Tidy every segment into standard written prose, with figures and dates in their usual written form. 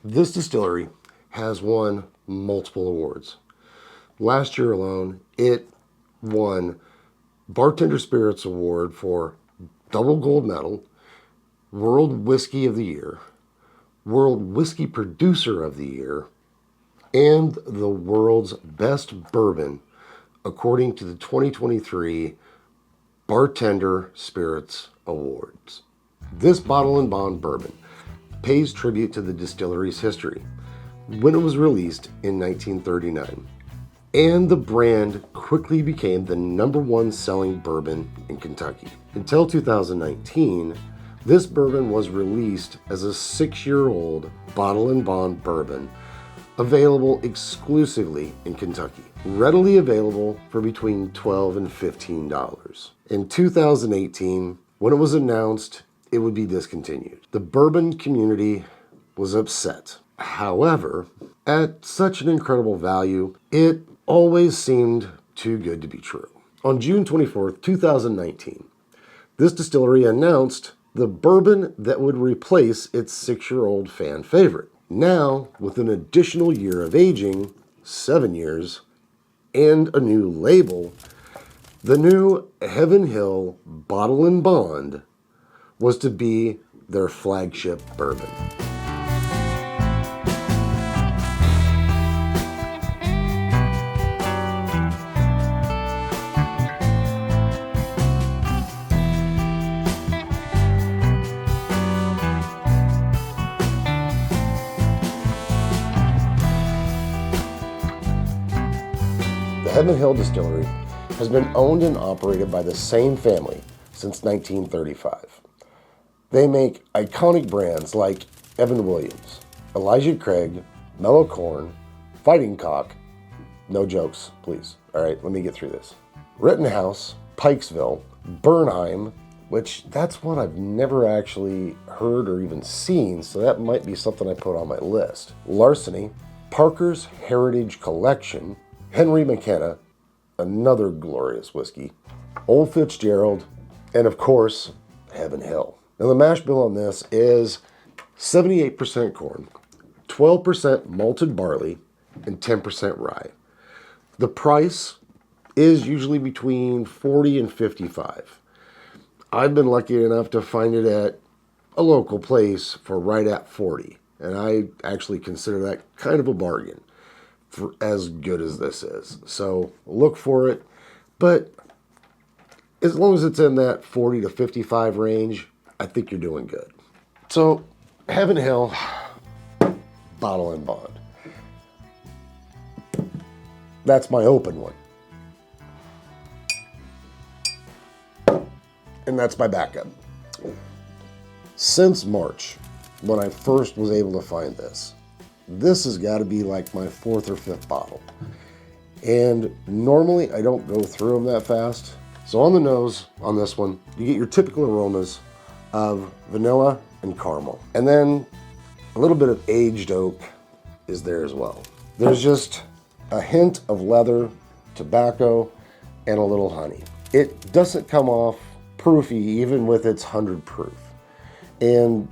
This distillery has won multiple awards. Last year alone, it won Bartender Spirits Award for double gold medal, World Whiskey of the Year, World Whiskey Producer of the Year, and the world's best bourbon, according to the 2023 Bartender Spirits Awards. This bottle and bond bourbon pays tribute to the distillery's history when it was released in 1939. And the brand quickly became the #1 selling bourbon in Kentucky. Until 2019, this bourbon was released as a 6-year-old bottle and bond bourbon available exclusively in Kentucky, readily available for between $12 and $15. In 2018, when it was announced it would be discontinued, the bourbon community was upset. However, at such an incredible value, it always seemed too good to be true. On June 24th, 2019, this distillery announced the bourbon that would replace its 6-year-old fan favorite. Now, with an additional year of aging, 7 years, and a new label, the new Heaven Hill Bottle and Bond was to be their flagship bourbon. The Heaven Hill Distillery has been owned and operated by the same family since 1935. They make iconic brands like Evan Williams, Elijah Craig, Mellow Corn, Fighting Cock, no jokes, please. All right, let me get through this. Rittenhouse, Pikesville, Bernheim, which that's one I've never actually heard or even seen, so that might be something I put on my list. Larceny, Parker's Heritage Collection, Henry McKenna, another glorious whiskey, Old Fitzgerald, and of course, Heaven Hill. Now the mash bill on this is 78% corn, 12% malted barley, and 10% rye. The price is usually between $40 and $55. I've been lucky enough to find it at a local place for right at $40, and I actually consider that kind of a bargain for as good as this is. So look for it, but as long as it's in that 40 to 55 range, I think you're doing good. So Heaven Hill Bottle and Bond. That's my open one. And that's my backup. Since March, when I first was able to find this has got to be like my 4th or 5th bottle. And normally I don't go through them that fast. So on the nose, on this one, you get your typical aromas of vanilla and caramel. And then a little bit of aged oak is there as well. There's just a hint of leather, tobacco, and a little honey. It doesn't come off proofy even with its 100 proof. And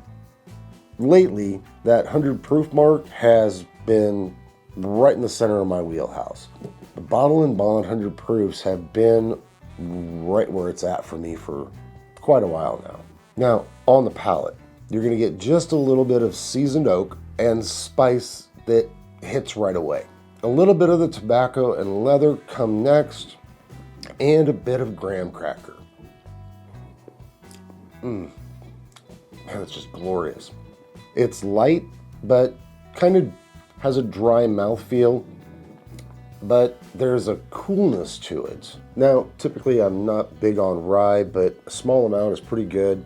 lately, that 100 proof mark has been right in the center of my wheelhouse. The Bottle and Bond 100 proofs have been right where it's at for me for quite a while now. Now, on the palate, you're going to get just a little bit of seasoned oak and spice that hits right away. A little bit of the tobacco and leather come next, and a bit of graham cracker. Man, it's just glorious. It's light, but kind of has a dry mouthfeel, but there's a coolness to it. Now, typically I'm not big on rye, but a small amount is pretty good.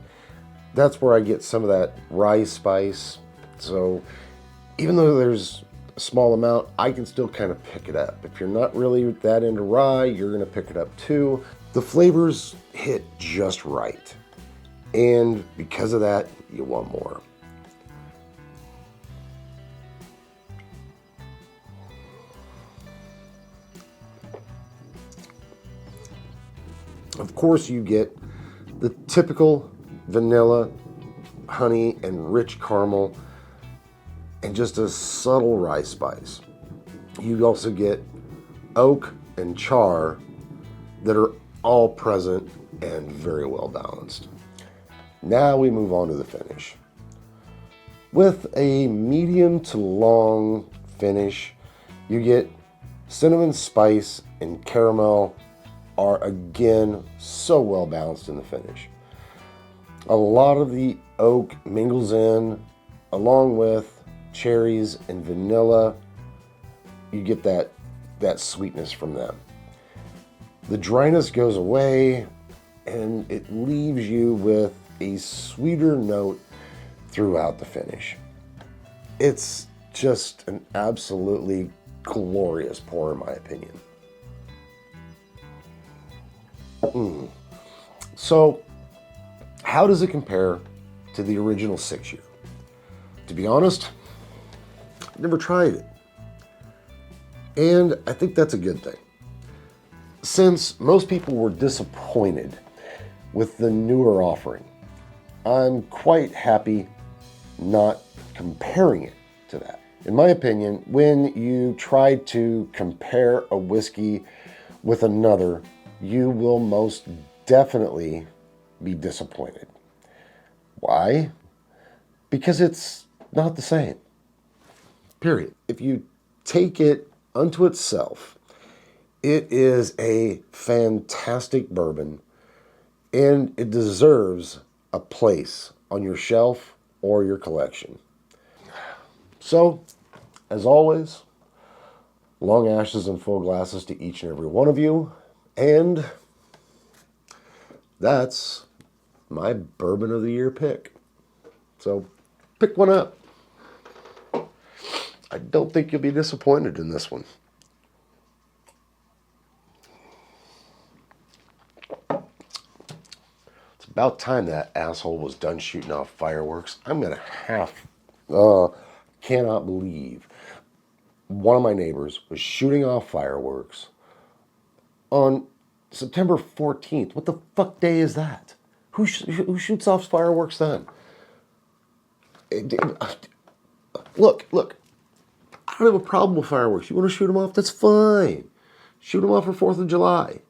That's where I get some of that rye spice. So even though there's a small amount, I can still kind of pick it up. If you're not really that into rye, you're gonna pick it up too. The flavors hit just right. And because of that, you want more. Of course, you get the typical vanilla, honey, and rich caramel. and just a subtle rye spice. You also get oak and char that are all present and very well balanced. Now we move on to the finish. With a medium to long finish, you get cinnamon spice and caramel are again so well balanced in the finish. A lot of the oak mingles in along with cherries and vanilla. You get that sweetness from them. The dryness goes away and it leaves you with a sweeter note throughout the finish. It's just an absolutely glorious pour in my opinion. So, how does it compare to the original 6-year? To be honest, I've never tried it. And I think that's a good thing. Since most people were disappointed with the newer offering, I'm quite happy not comparing it to that. In my opinion, when you try to compare a whiskey with another, you will most definitely be disappointed. Why? Because it's not the same. Period. If you take it unto itself, it is a fantastic bourbon and it deserves a place on your shelf or your collection. So, as always, long ashes and full glasses to each and every one of you. And that's my Bourbon of the Year pick. So, pick one up. I don't think you'll be disappointed in this one. It's about time that asshole was done shooting off fireworks. I'm going to cannot believe one of my neighbors was shooting off fireworks on September 14th. What the fuck day is that? Who shoots off fireworks then? Look. I don't have a problem with fireworks. You want to shoot them off? That's fine. Shoot them off for 4th of July.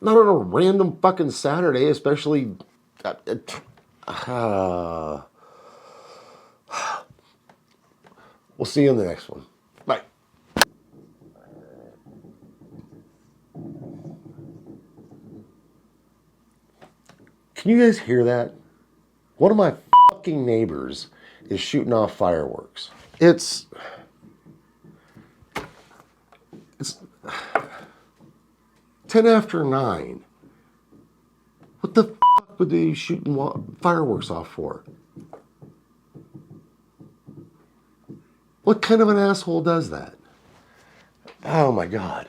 Not on a random fucking Saturday, especially... We'll see you in the next one. Bye. Can you guys hear that? One of my fucking neighbors is shooting off fireworks. It's 10 after 9. What the fuck would they be shooting fireworks off for? What kind of an asshole does that? Oh my God.